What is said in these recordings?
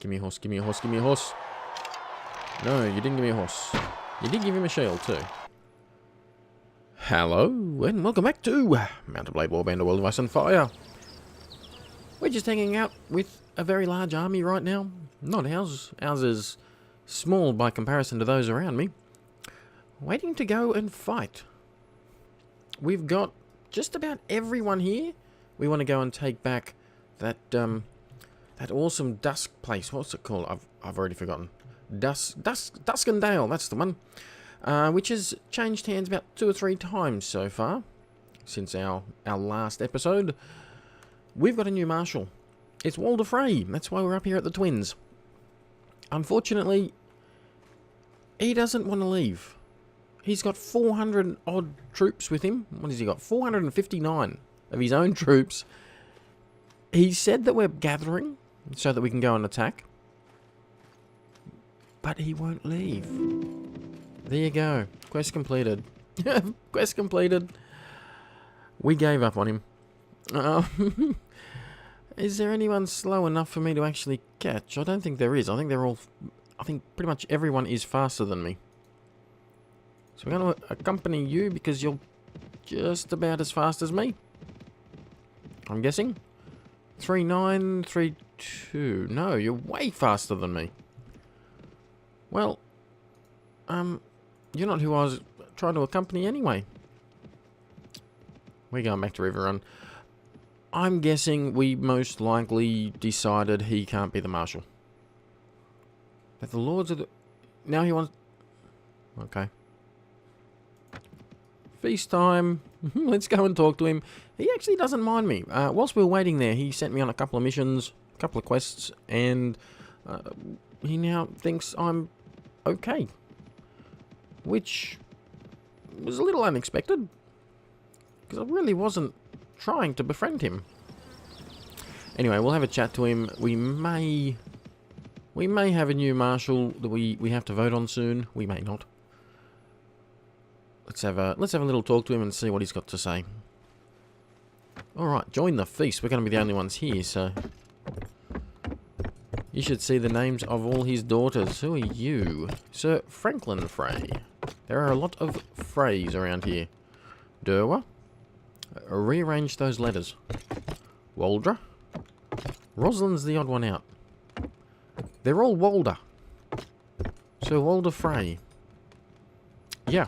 Give me a horse, give me a horse, give me a horse. No, you didn't give me a horse. You did give him a shield too. Hello, and welcome back to Mountain Blade Warband, a World of Ice and Fire. We're just hanging out with a very large army right now. Not ours. Ours is small by comparison to those around me. Waiting to go and fight. We've got just about everyone here. We want to go and take back that that awesome dusk place. What's it called? I've already forgotten. Duskendale, that's the one. Which has changed hands about 2 or 3 times so far since our last episode. We've got a new marshal. It's Walder Frey. That's why we're up here at the Twins. Unfortunately, he doesn't want to leave. He's got 400 odd troops with him. What has he got? 459 of his own troops. He said that we're gathering so that we can go and attack. But he won't leave. There you go. Quest completed. Quest completed. We gave up on him. Is there anyone slow enough for me to actually catch? I don't think there is. I think they're all... I think pretty much everyone is faster than me. So we're going to accompany you because you're just about as fast as me. I'm guessing. 3932. No, you're way faster than me. Well, you're not who I was trying to accompany anyway. We're going back to Riverrun. I'm guessing we most likely decided he can't be the marshal. That the lords of the... Now he wants... Okay. Feast time. Let's go and talk to him. He actually doesn't mind me. Whilst we were waiting there, he sent me on a couple of missions, a couple of quests, and he now thinks I'm okay. Which was a little unexpected, because I really wasn't trying to befriend him. Anyway, we'll have a chat to him. We may have a new marshal that we have to vote on soon. We may not. Let's have a little talk to him and see what he's got to say. Alright, join the feast. We're going to be the only ones here, so... You should see the names of all his daughters. Who are you? Sir Franklin Frey. There are a lot of Freys around here. Derwa. Rearrange those letters. Waldra. Rosalind's the odd one out. They're all Walder. Sir Walder Frey. Yeah.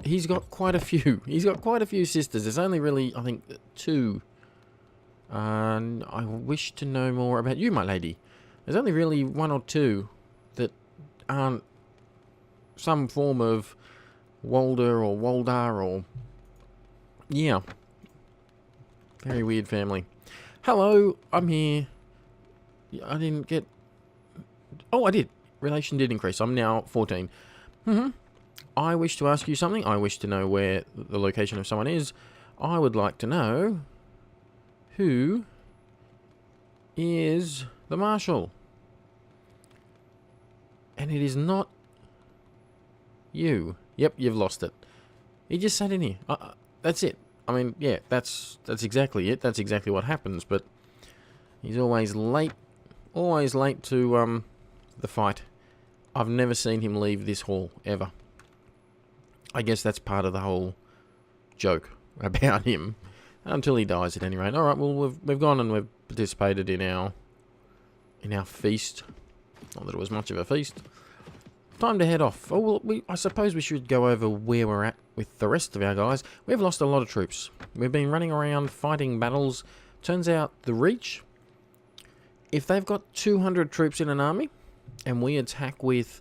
He's got quite a few. He's got quite a few sisters. There's only really, I think, 2. I wish to know more about you, my lady. There's only really 1 or 2 that aren't some form of Walder or Waldar or... Yeah. Very weird family. Hello, I'm here. I didn't get... Oh, I did. Relation did increase. I'm now 14. I wish to ask you something. I wish to know where the location of someone is. I would like to know who is the marshal. And it is not you. Yep, you've lost it. He just sat in here. That's it. I mean, yeah, that's exactly it. That's exactly what happens. But he's always late. Always late to the fight. I've never seen him leave this hall ever. I guess that's part of the whole joke about him. Until he dies, at any rate. Alright, well, we've gone and we've participated in our feast. Not that it was much of a feast. Time to head off. Oh, well, I suppose we should go over where we're at with the rest of our guys. We've lost a lot of troops. We've been running around fighting battles. Turns out the Reach, if they've got 200 troops in an army, and we attack with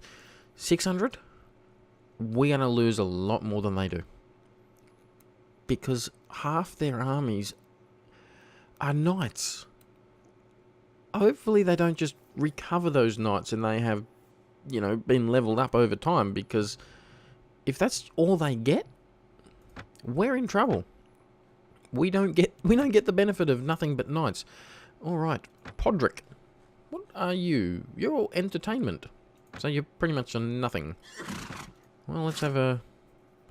600, we're going to lose a lot more than they do. Because half their armies are knights. Hopefully they don't just recover those knights and they have, you know, been leveled up over time, because if that's all they get, we're in trouble. We don't get the benefit of nothing but knights. Alright, Podrick. What are you? You're all entertainment. So you're pretty much a nothing. Well, let's have a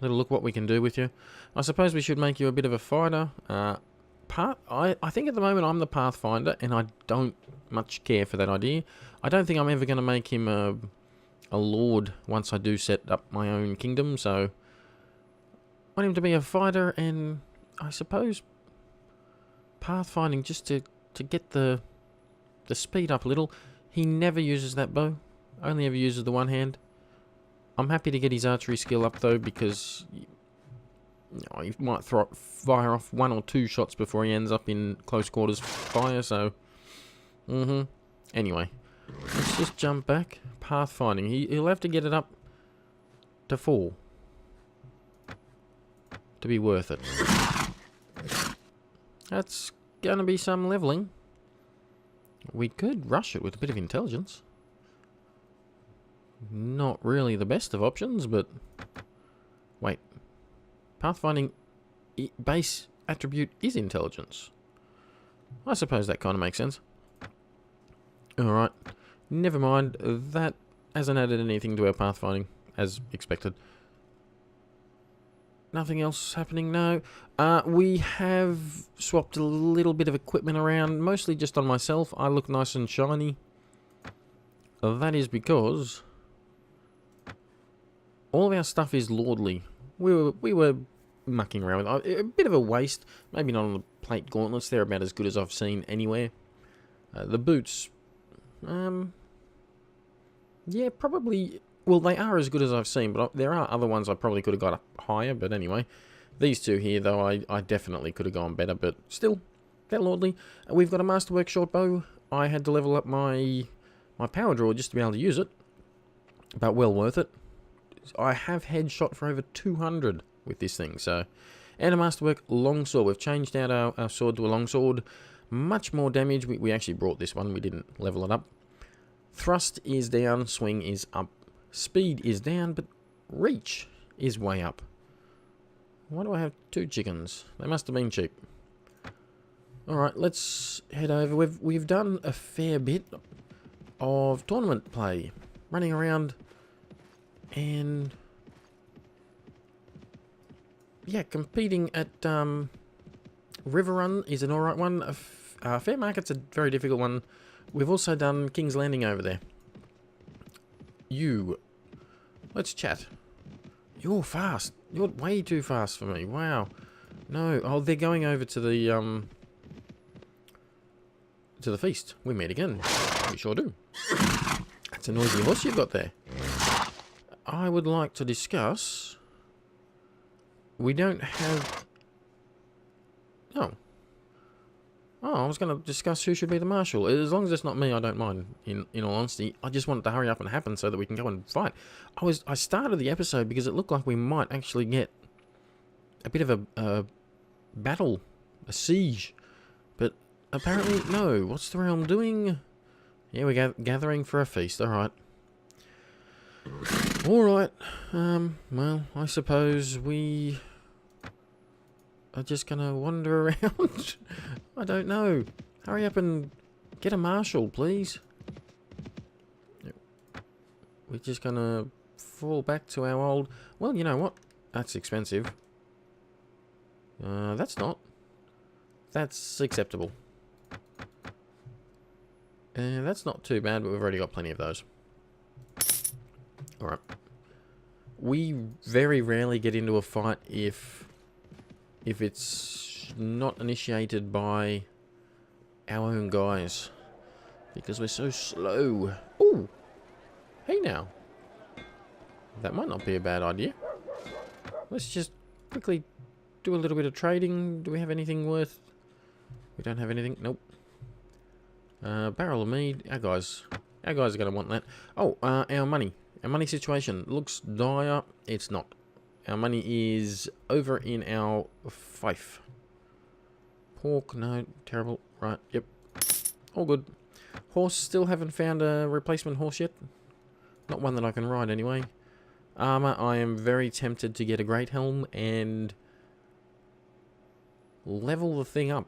little look what we can do with you. I suppose we should make you a bit of a fighter. I think at the moment I'm the Pathfinder, and I don't much care for that idea. I don't think I'm ever going to make him a lord once I do set up my own kingdom, so I want him to be a fighter and I suppose pathfinding just to get the speed up a little. He never uses that bow, only ever uses the one hand. I'm happy to get his archery skill up though, because he might fire off 1 or 2 shots before he ends up in close quarters fire, so anyway, let's just jump back. Pathfinding, he'll have to get it up to 4 to be worth it. That's gonna be some leveling. We could rush it with a bit of intelligence. Not really the best of options, but wait, pathfinding base attribute is intelligence. I suppose that kind of makes sense. Alright, never mind, that hasn't added anything to our pathfinding, as expected. Nothing else happening, no. We have swapped a little bit of equipment around, mostly just on myself. I look nice and shiny. That is because all of our stuff is lordly. We were mucking around with it. A bit of a waste. Maybe not on the plate gauntlets. They're about as good as I've seen anywhere. The boots, yeah, probably. Well, they are as good as I've seen, but there are other ones I probably could have got up higher. But anyway, these two here, though, I definitely could have gone better. But still, they're lordly. We've got a masterwork short bow. I had to level up my power draw just to be able to use it, but well worth it. I have headshot for over 200 with this thing. So, and a masterwork longsword. We've changed out our sword to a longsword. Much more damage. We actually brought this one. We didn't level it up. Thrust is down. Swing is up. Speed is down, but reach is way up. Why do I have 2 chickens? They must have been cheap. Alright, let's head over. We've done a fair bit of tournament play. Running around and yeah, competing at River Run is an alright one. Fair Market's a very difficult one. We've also done King's Landing over there. Let's chat. You're fast. You're way too fast for me. Wow. No. Oh, they're going over to the feast. We meet again. We sure do. That's a noisy horse you've got there. I would like to discuss. We don't have. Oh, I was going to discuss who should be the marshal. As long as it's not me, I don't mind, in all honesty. I just want it to hurry up and happen so that we can go and fight. I started the episode because it looked like we might actually get a bit of a battle, a siege. But apparently, no. What's the realm doing? Yeah, we're gathering for a feast. Alright. Alright. Well, I suppose we are just going to wander around. I don't know. Hurry up and get a marshal, please. We're just going to fall back to our old. Well, you know what? That's expensive. That's not. That's acceptable. That's not too bad, but we've already got plenty of those. Alright. We very rarely get into a fight if it's not initiated by our own guys. Because we're so slow. Ooh! Hey now. That might not be a bad idea. Let's just quickly do a little bit of trading. Do we have anything worth? We don't have anything. Nope. Barrel of mead. Our guys are going to want that. Oh, our money. Our money situation looks dire. It's not. Our money is over in our fief. Pork, no, terrible. Right, yep. All good. Horse, still haven't found a replacement horse yet. Not one that I can ride anyway. Armour, I am very tempted to get a great helm and level the thing up.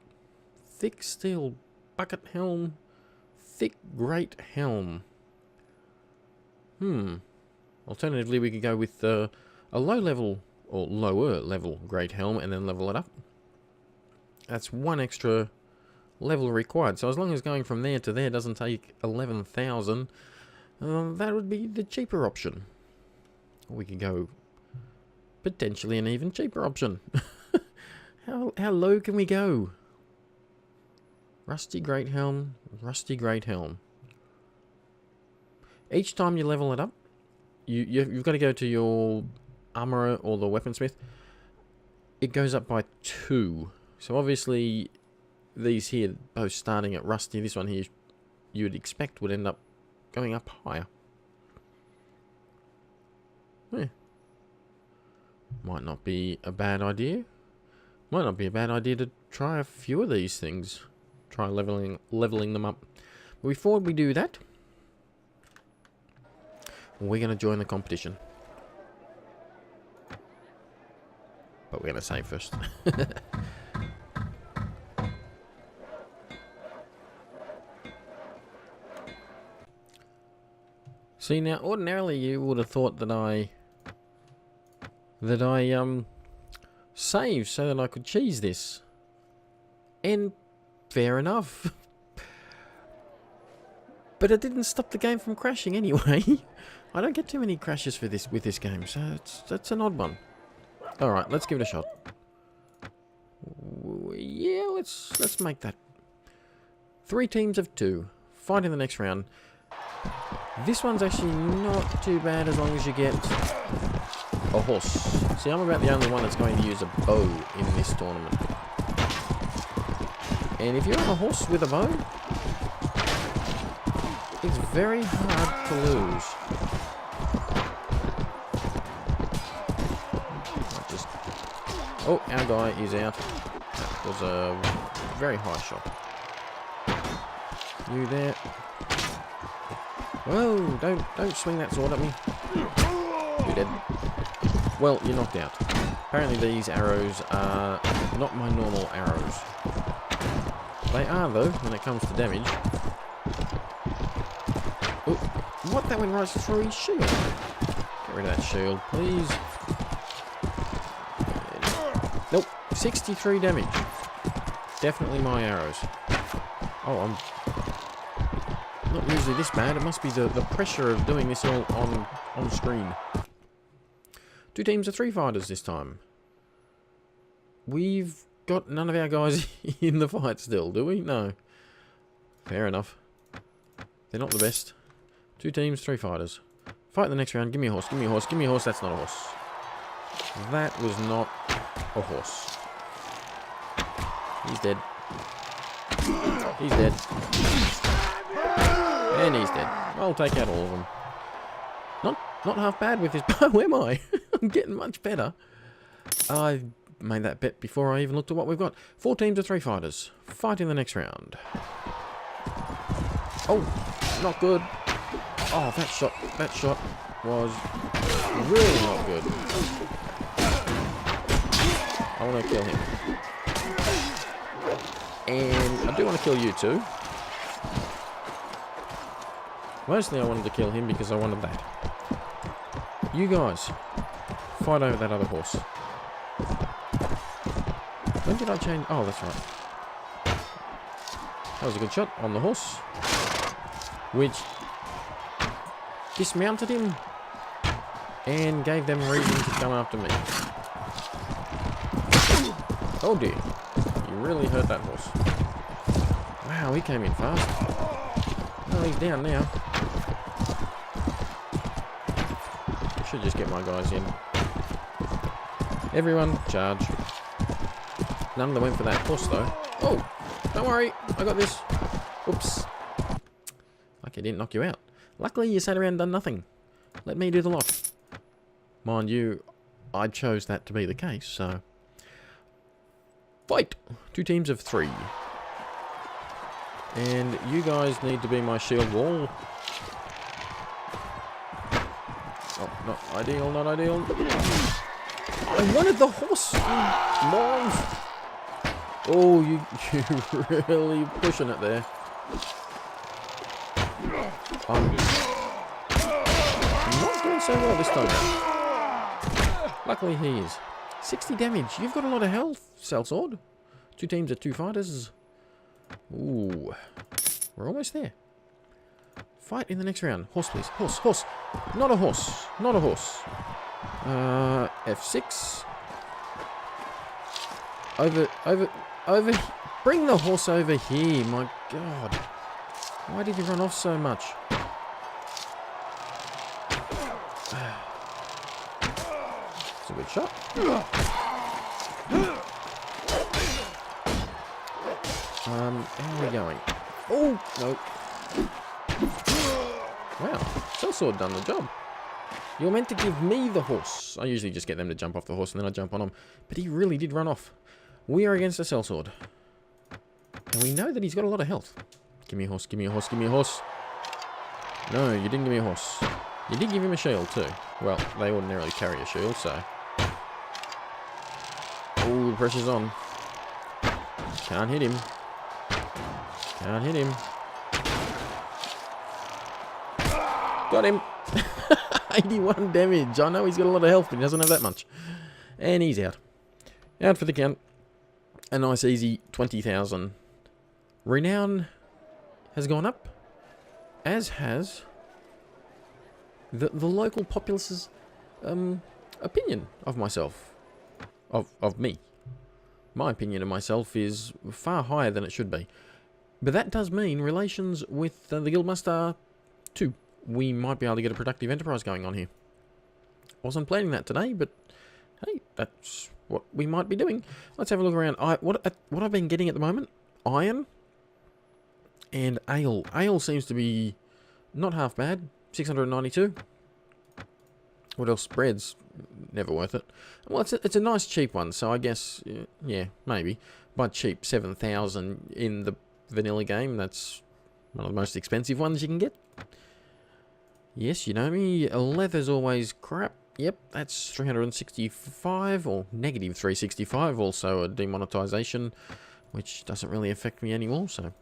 Thick steel bucket helm. Thick great helm. Alternatively, we could go with a low level or lower level great helm and then level it up. That's one extra level required. So as long as going from there to there doesn't take 11,000, that would be the cheaper option. Or we could go potentially an even cheaper option. How low can we go? Rusty Great Helm, Rusty Great Helm. Each time you level it up, you've got to go to your armorer or the weaponsmith. It goes up by 2. So obviously these here both starting at rusty. This one here you would expect would end up going up higher. Yeah. Might not be a bad idea. Might not be a bad idea to try a few of these things. Try leveling them up. But before we do that, we're going to join the competition. But we're going to save first. See, now ordinarily you would have thought that I saved so that I could cheese this. And fair enough. But it didn't stop the game from crashing anyway. I don't get too many crashes for this with this game, so that's an odd one. All right, let's give it a shot. Yeah, let's make that. 3 teams of 2. Fight in the next round. This one's actually not too bad as long as you get a horse. See, I'm about the only one that's going to use a bow in this tournament. And if you're on a horse with a bow, it's very hard to lose. Oh, our guy is out. That was a very high shot. You there? Whoa! Don't swing that sword at me. You're dead. Well, you're knocked out. Apparently these arrows are not my normal arrows. They are though when it comes to damage. Oh, what? That went right through his shield. Get rid of that shield, please. Nope, 63 damage. Definitely my arrows. Oh, I'm not usually this bad. It must be the pressure of doing this all on screen. 2 teams of 3 fighters this time. We've got none of our guys in the fight still, do we? No. Fair enough. They're not the best. 2 teams, 3 fighters. Fight the next round. Give me a horse, give me a horse, give me a horse. That's not a horse. That was not a horse. He's dead. He's dead. And he's dead. I'll take out all of them. Not half bad with this bow, am I? I'm getting much better. I made that bet before I even looked at what we've got. 4 teams of 3 fighters. Fight in the next round. Oh, not good. Oh, that shot was really not good. I want to kill him. And I do want to kill you too. Mostly I wanted to kill him because I wanted that. You guys, fight over that other horse. When did I change? Oh, that's right. That was a good shot on the horse. Which dismounted him and gave them reason to come after me. Oh dear. You really hurt that horse. Wow, he came in fast. Oh, he's down now. Should just get my guys in. Everyone, charge. None of them went for that horse though. Oh, don't worry, I got this. Oops. Like I didn't knock you out. Luckily you sat around and done nothing. Let me do the lot. Mind you, I chose that to be the case, so... Fight! 2 teams of 3. And you guys need to be my shield wall. Oh, not ideal, not ideal. I wanted the horse, you morons. Oh, you're really pushing it there. I'm not doing so well this time. Luckily he is. 60 damage. You've got a lot of health, Sellsword. 2 teams of 2 fighters. Ooh. We're almost there. Fight in the next round. Horse, please. Horse, horse. Not a horse. Not a horse. F6. Over. Bring the horse over here. My God. Why did he run off so much? It's a good shot. How are we going? Oh, no. Wow, sellsword done the job. You're meant to give me the horse. I usually just get them to jump off the horse and then I jump on them. But he really did run off. We are against a sellsword. And we know that he's got a lot of health. Give me a horse, give me a horse, give me a horse. No, you didn't give me a horse. You did give him a shield too. Well, they ordinarily carry a shield, so... Oh, the pressure's on. Can't hit him. Can't hit him. Got him. 81 damage. I know he's got a lot of health, but he doesn't have that much. And he's out. Out for the count. A nice easy 20,000. Renown has gone up, as has the local populace's opinion of myself. Of me. My opinion of myself is far higher than it should be. But that does mean relations with the Guildmaster too. We might be able to get a productive enterprise going on here. Wasn't planning that today, but hey, that's what we might be doing. Let's have a look around. What I've been getting at the moment, iron and ale. Ale seems to be not half bad. 692. What else? Bread's never worth it. Well, it's a nice cheap one, so I guess, yeah, maybe. But cheap, 7,000 in the vanilla game. That's one of the most expensive ones you can get. Yes, you know me. Leather's always crap. Yep, that's 365 or negative 365. Also a demonetization, which doesn't really affect me anymore. So,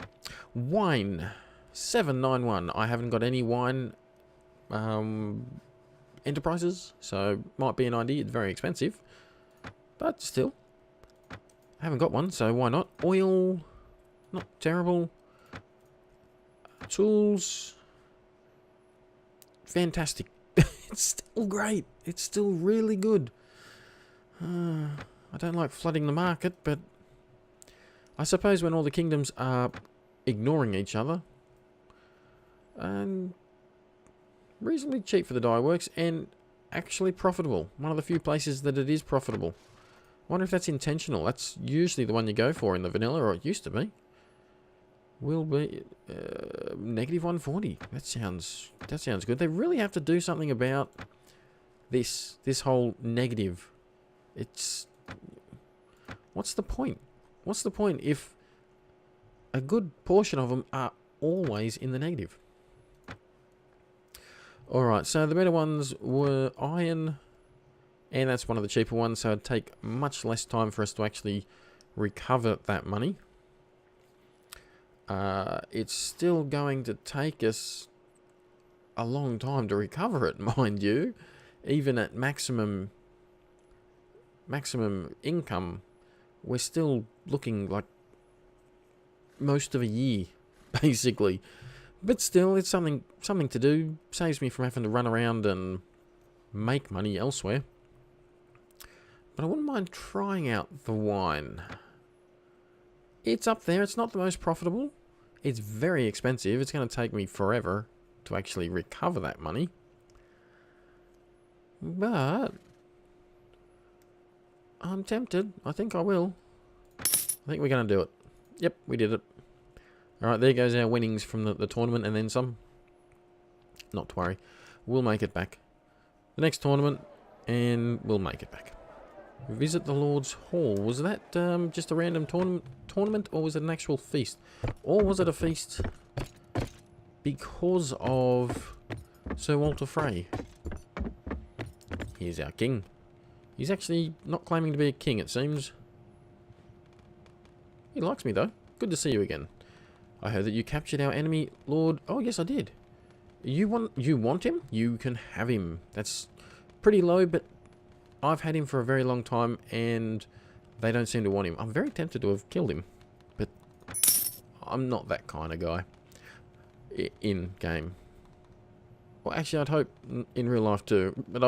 wine 791. I haven't got any wine enterprises, so might be an idea. It's very expensive, but still, I haven't got one, so why not? Oil, not terrible. Tools, fantastic. It's still great. It's still really good. I don't like flooding the market, but I suppose when all the kingdoms are ignoring each other, and reasonably cheap for the dye works, and actually profitable. One of the few places that it is profitable. I wonder if that's intentional. That's usually the one you go for in the vanilla, or it used to be. Will be negative 140. That sounds good. They really have to do something about this whole negative. It's, what's the point? What's the point if a good portion of them are always in the negative? Alright, so the better ones were iron, and that's one of the cheaper ones, so it'd take much less time for us to actually recover that money. It's still going to take us a long time to recover it, mind you. Even at maximum income, we're still looking like most of a year, basically. But still, it's something to do. Saves me from having to run around and make money elsewhere. But I wouldn't mind trying out the wine. It's up there. It's not the most profitable. It's very expensive. It's going to take me forever to actually recover that money. But I'm tempted. I think I will. I think we're going to do it. Yep, we did it. Alright, there goes our winnings from the tournament and then some. Not to worry. We'll make it back. The next tournament, and we'll make it back. Visit the Lord's Hall. Was that just a random tournament, or was it an actual feast? Or was it a feast because of Sir Walter Frey? Here's our king. He's actually not claiming to be a king, it seems. He likes me, though. Good to see you again. I heard that you captured our enemy, Lord... Oh, yes, I did. You want him? You can have him. That's pretty low, but I've had him for a very long time, and they don't seem to want him. I'm very tempted to have killed him, but I'm not that kind of guy in game. Well, actually, I'd hope in real life too. But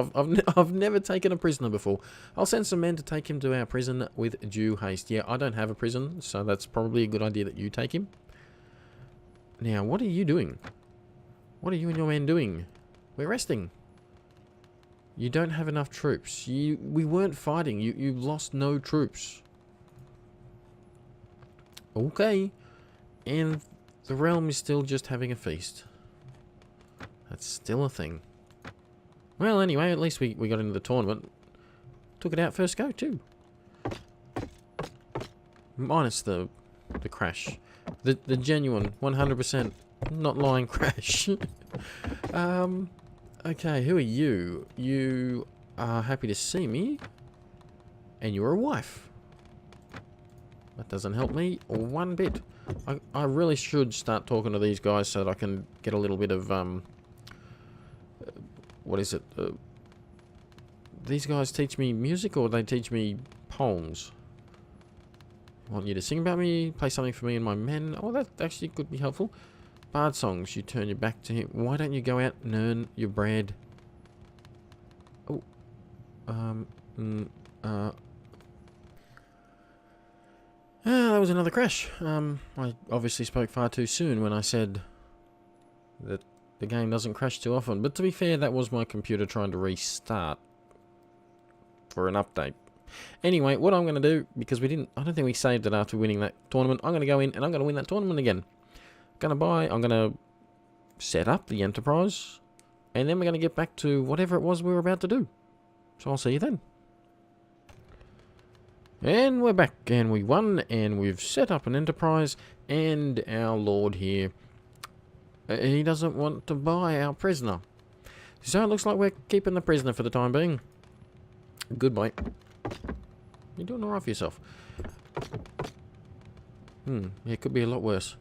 I've never taken a prisoner before. I'll send some men to take him to our prison with due haste. Yeah, I don't have a prison, so that's probably a good idea that you take him. Now, what are you doing? What are you and your men doing? We're resting. You don't have enough troops. We weren't fighting. You lost no troops. Okay. And the realm is still just having a feast. That's still a thing. Well, anyway, at least we got into the tournament. Took it out first go, too. Minus the crash. The genuine, 100%, not lying crash. Okay, who are you? You are happy to see me. And you're a wife. That doesn't help me one bit. I really should start talking to these guys so that I can get a little bit of, what is it? These guys teach me music or they teach me poems? I want you to sing about me, play something for me and my men. Oh, that actually could be helpful. Bard songs, you turn your back to him. Why don't you go out and earn your bread? Oh. That was another crash. I obviously spoke far too soon when I said that the game doesn't crash too often. But to be fair, that was my computer trying to restart for an update. Anyway, what I'm going to do, because I don't think we saved it after winning that tournament, I'm going to go in and I'm going to win that tournament again. I'm going to set up the Enterprise, and then we're going to get back to whatever it was we were about to do. So I'll see you then. And we're back, and we won, and we've set up an Enterprise, and our Lord here, he doesn't want to buy our prisoner. So it looks like we're keeping the prisoner for the time being. Goodbye. You're doing alright for yourself. It could be a lot worse.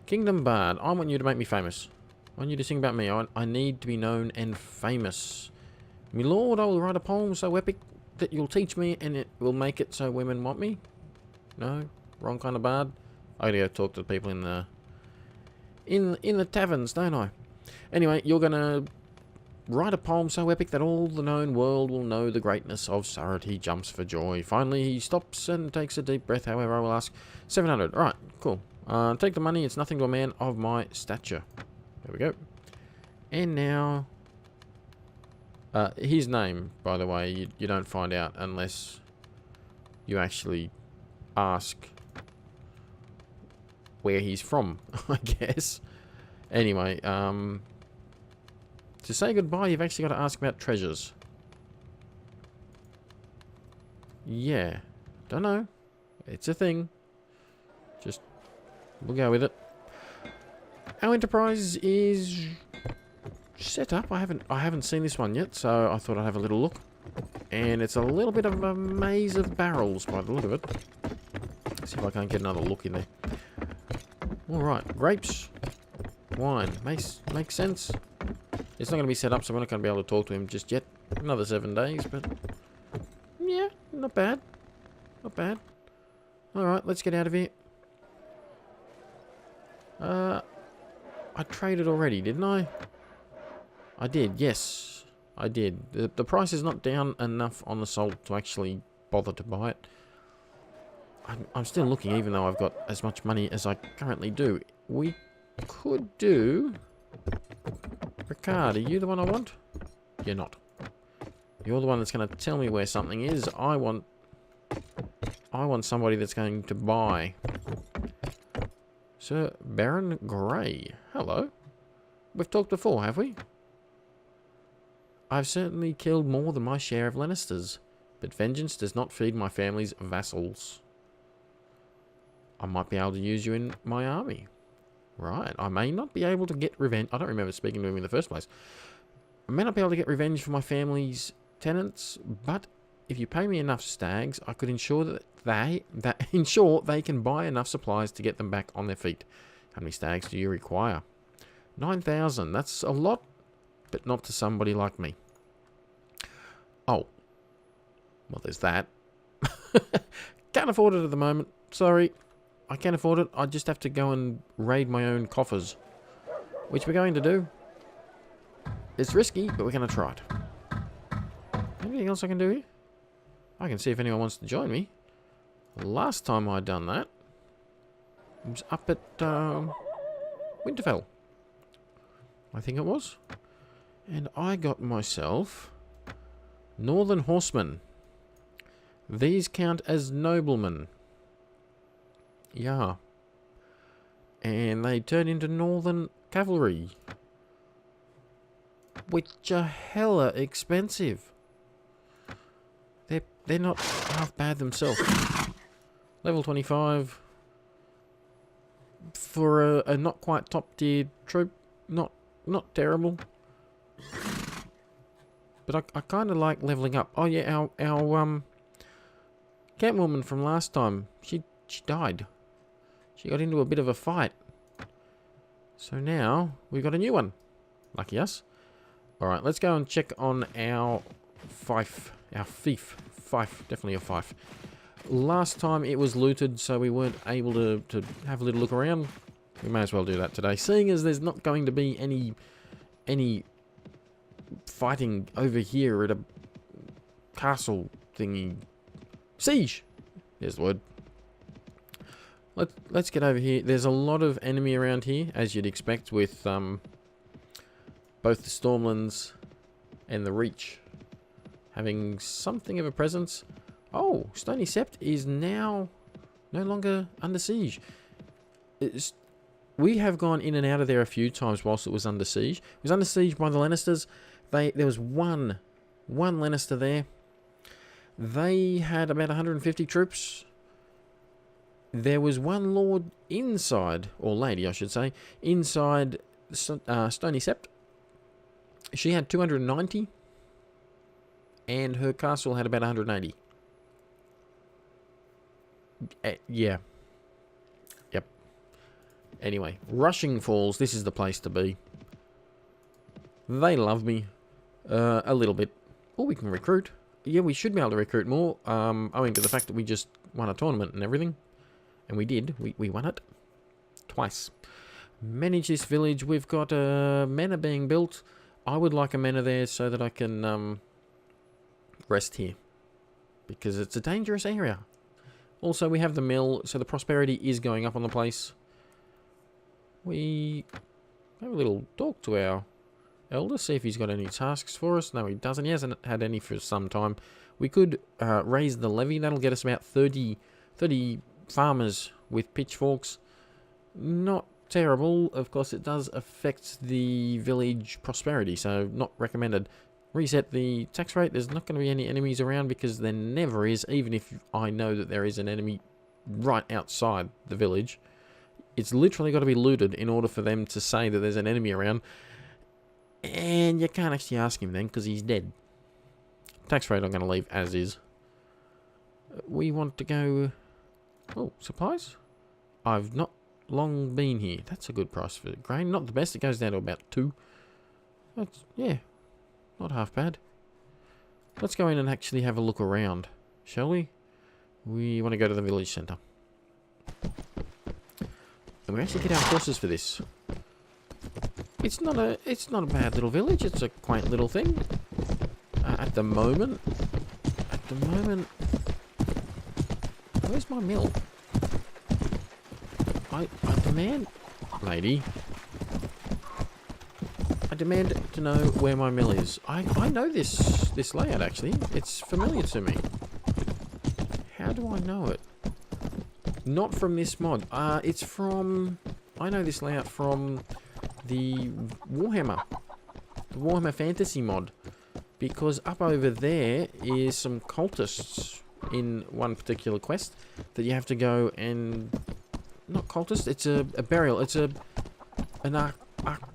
Kingdom Bard, I want you to make me famous. I want you to sing about me. I need to be known and famous. My lord, I will write a poem so epic that you'll teach me and it will make it so women want me. No? Wrong kind of bard? I gotta go talk to the people in the taverns, don't I? Anyway, you're gonna write a poem so epic that all the known world will know the greatness of MrSuryt. He jumps for joy. Finally, he stops and takes a deep breath. However, I will ask 700. Alright, cool. Take the money. It's nothing to a man of my stature. There we go. And now, his name, by the way, you don't find out unless you actually ask where he's from, I guess. Anyway, to say goodbye, you've actually got to ask about treasures. Yeah. Don't know. It's a thing. Just, we'll go with it. Our Enterprise is set up. I haven't seen this one yet, so I thought I'd have a little look. And it's a little bit of a maze of barrels by the look of it. Let's see if I can't get another look in there. Alright, grapes. Wine. Makes sense. It's not going to be set up, so we're not going to be able to talk to him just yet. Another 7 days, but yeah, not bad. Not bad. Alright, let's get out of here. I traded already, didn't I? I did, yes. I did. The price is not down enough on the salt to actually bother to buy it. I'm still looking, even though I've got as much money as I currently do. We could do... Ricard, are you the one I want? You're not. You're the one that's going to tell me where something is. I want somebody that's going to buy. Sir Baron Grey. Hello. We've talked before, have we? I've certainly killed more than my share of Lannisters, but vengeance does not feed my family's vassals. I might be able to use you in my army. Right, I may not be able to get revenge. I don't remember speaking to him in the first place. I may not be able to get revenge for my family's tenants, but if you pay me enough stags, I could ensure that they can buy enough supplies to get them back on their feet. How many stags do you require? 9,000. That's a lot, but not to somebody like me. Oh. Well, there's that. Can't afford it at the moment. Sorry. I can't afford it. I just have to go and raid my own coffers. Which we're going to do. It's risky, but we're going to try it. Anything else I can do here? I can see if anyone wants to join me. Last time I done that, it was up at Winterfell. I think it was. And I got myself Northern Horsemen. These count as noblemen. Yeah. And they turn into Northern Cavalry. Which are hella expensive. They're not half bad themselves. Level 25. For a not quite top tier troop. Not terrible. But I kind of like leveling up. Oh yeah, our Catwoman from last time, she died. She got into a bit of a fight. So now we've got a new one. Lucky us. Alright, let's go and check on our fief. Our fief. Fief. Definitely a fief. Last time it was looted, so we weren't able to have a little look around. We may as well do that today. Seeing as there's not going to be any fighting over here at a castle thingy. Siege! There's the word. Let's get over here. There's a lot of enemy around here, as you'd expect, with both the Stormlands and the Reach having something of a presence. Oh, Stony Sept is now no longer under siege. We have gone in and out of there a few times whilst it was under siege. It was under siege by the Lannisters. There was one Lannister there. They had about 150 troops. There was one lord inside, or lady I should say, inside Stony Sept. She had 290. And her castle had about 180. Yeah. Yep. Anyway, Rushing Falls, this is the place to be. They love me. A little bit. Oh, we can recruit. Yeah, we should be able to recruit more, owing to the fact that we just won a tournament and everything. And we did. We won it. Twice. Manage this village. We've got a manor being built. I would like a manor there so that I can rest here. Because it's a dangerous area. Also, we have the mill, so the prosperity is going up on the place. We have a little talk to our elder, see if he's got any tasks for us. No, he doesn't. He hasn't had any for some time. We could raise the levy. That'll get us about 30 farmers with pitchforks. Not terrible. Of course, it does affect the village prosperity, so not recommended. Reset the tax rate. There's not going to be any enemies around because there never is, even if I know that there is an enemy right outside the village. It's literally got to be looted in order for them to say that there's an enemy around. And you can't actually ask him then because he's dead. Tax rate I'm going to leave as is. We want to go... Oh, supplies? I've not long been here. That's a good price for grain. Not the best. It goes down to about 2. That's, yeah, not half bad. Let's go in and actually have a look around, shall we? We want to go to the village centre. And we actually get our horses for this. It's not a bad little village. It's a quaint little thing. At the moment, where's my mill? I demand, lady. I demand to know where my mill is. I know this layout actually. It's familiar to me. How do I know it? Not from this mod. It's from... I know this layout from the Warhammer Fantasy mod. Because up over there is some cultists in one particular quest that you have to go and... Not cultist, it's a burial. It's an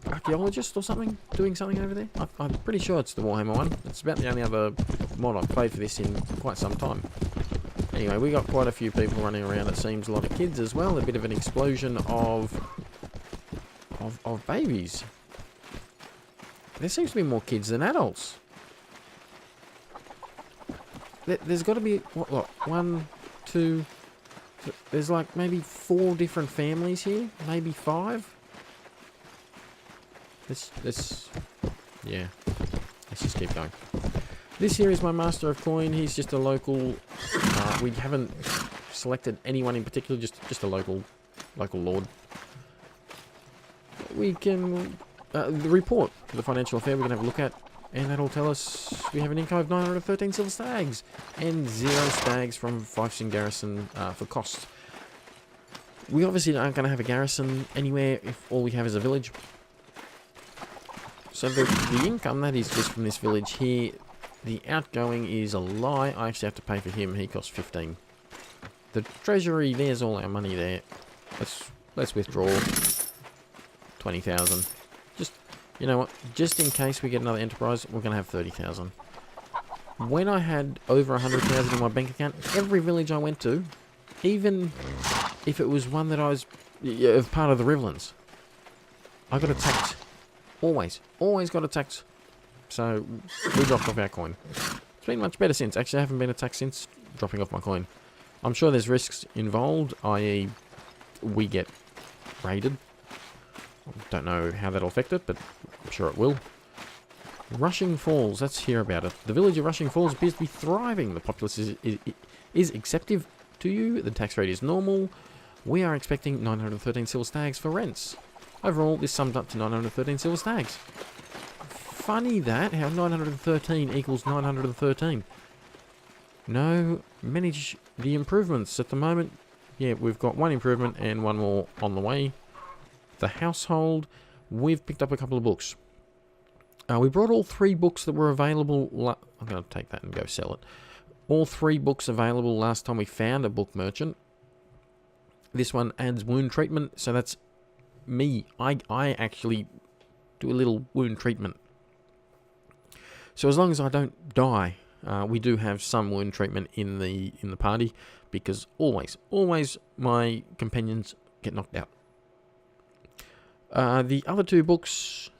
archaeologist or something doing something over there. I'm pretty sure it's the Warhammer one. It's about the only other mod I've played for this in quite some time. Anyway, we got quite a few people running around. It seems a lot of kids as well. A bit of an explosion of babies. There seems to be more kids than adults. There's got to be what 1, 2, There's like maybe 4 different families here, maybe 5. Yeah, let's just keep going. This here is my Master of Coin. He's just a local. We haven't selected anyone in particular, just a local lord. We can the report for the financial affair. We're gonna have a look at, and that'll tell us we have an income of 913 silver stags and 0 stags from 5 garrison for costs. We obviously aren't going to have a garrison anywhere if all we have is a village. So the income that is just from this village here, the outgoing is a lie. I actually have to pay for him. He costs 15. The treasury, there's all our money there. Let's withdraw 20,000. Just, you know what? Just in case we get another enterprise, we're going to have 30,000. When I had over 100,000 in my bank account, every village I went to, even if it was one that I was part of the Riverlands, I got attacked. Always got attacked. So we dropped off our coin. It's been much better since. Actually, I haven't been attacked since dropping off my coin. I'm sure there's risks involved, i.e. we get raided. Don't know how that'll affect it, but I'm sure it will. Rushing Falls, let's hear about it. The village of Rushing Falls appears to be thriving. The populace is acceptive to you. The tax rate is normal. We are expecting 913 silver stags for rents. Overall, this summed up to 913 silver stags. Funny that, how 913 equals 913. No, manage the improvements at the moment. Yeah, we've got 1 improvement and 1 more on the way. The household, we've picked up a couple of books. We brought all 3 books that were available. I'm going to take that and go sell it. All 3 books available last time we found a book merchant. This one adds wound treatment, so that's me. I actually do a little wound treatment. So as long as I don't die, we do have some wound treatment in the party, because always my companions get knocked out. The other 2 books,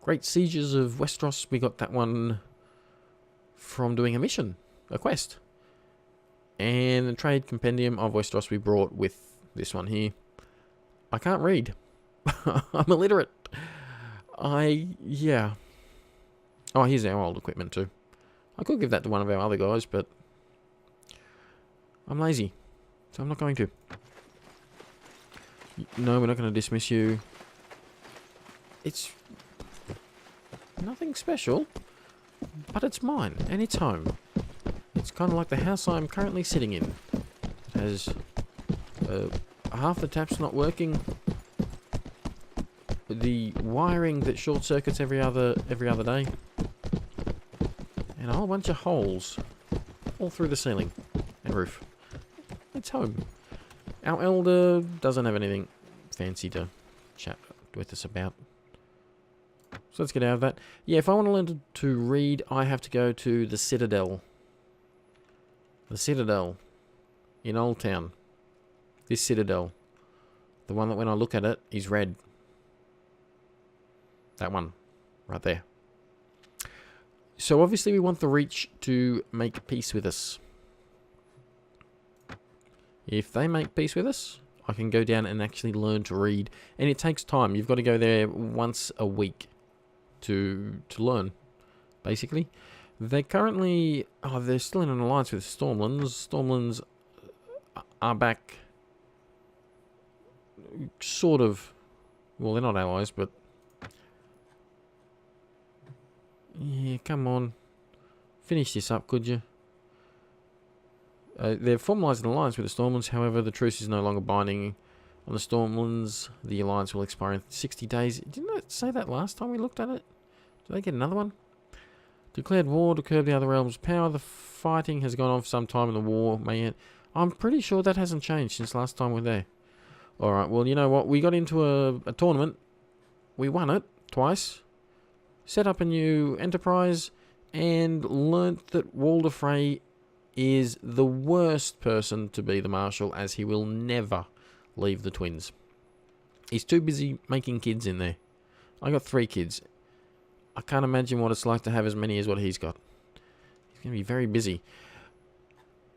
Great Sieges of Westeros, we got that one from doing a mission, a quest. And the Trade Compendium of Westeros we brought with this one here. I can't read. I'm illiterate. Yeah. Oh, here's our old equipment too. I could give that to one of our other guys, but I'm lazy, so I'm not going to. No, we're not going to dismiss you. It's nothing special, but it's mine, and it's home. It's kind of like the house I'm currently sitting in. It has half the taps not working. The wiring that short circuits every other day. And a whole bunch of holes all through the ceiling and roof. It's home. Our elder doesn't have anything fancy to chat with us about. So let's get out of that. Yeah, if I want to learn to read, I have to go to the Citadel. The Citadel in Old Town. This Citadel. The one that when I look at it is red. That one. Right there. So obviously we want the Reach to make peace with us. If they make peace with us, I can go down and actually learn to read. And it takes time. You've got to go there once a week to learn, basically. They're currently... Oh, they're still in an alliance with Stormlands. Stormlands are back... Sort of... Well, they're not allies, but... Yeah, come on. Finish this up, could you? They've formalised an alliance with the Stormlands. However, the truce is no longer binding on the Stormlands. The alliance will expire in 60 days. Didn't I say that last time we looked at it? Did they get another one? Declared war to curb the other realms' power. The fighting has gone on for some time and the war may end. I'm pretty sure that hasn't changed since last time we were there. Alright, well, you know what? We got into a tournament. We won it twice. Set up a new enterprise. And learnt that Walder Frey is the worst person to be the Marshal, as he will never leave the twins. He's too busy making kids in there. I got 3 kids. I can't imagine what it's like to have as many as what he's got. He's going to be very busy.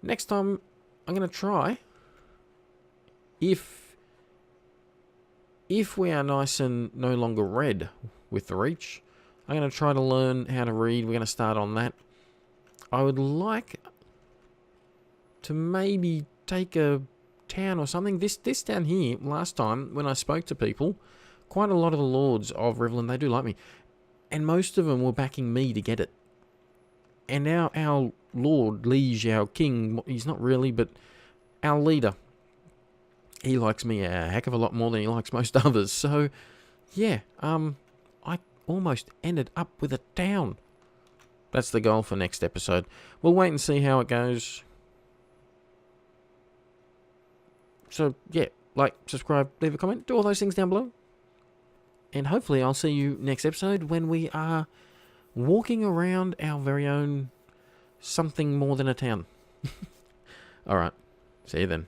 Next time, I'm going to try if we are nice and no longer red with the reach, I'm going to try to learn how to read. We're going to start on that. I would like to maybe take a town or something. This down here, last time when I spoke to people, quite a lot of the lords of Riverland, they do like me. And most of them were backing me to get it. And now our lord, liege, our king, he's not really, but our leader, he likes me a heck of a lot more than he likes most others. So, yeah, I almost ended up with a town. That's the goal for next episode. We'll wait and see how it goes. So, yeah, like, subscribe, leave a comment, do all those things down below. And hopefully I'll see you next episode when we are walking around our very own something more than a town. Alright, see you then.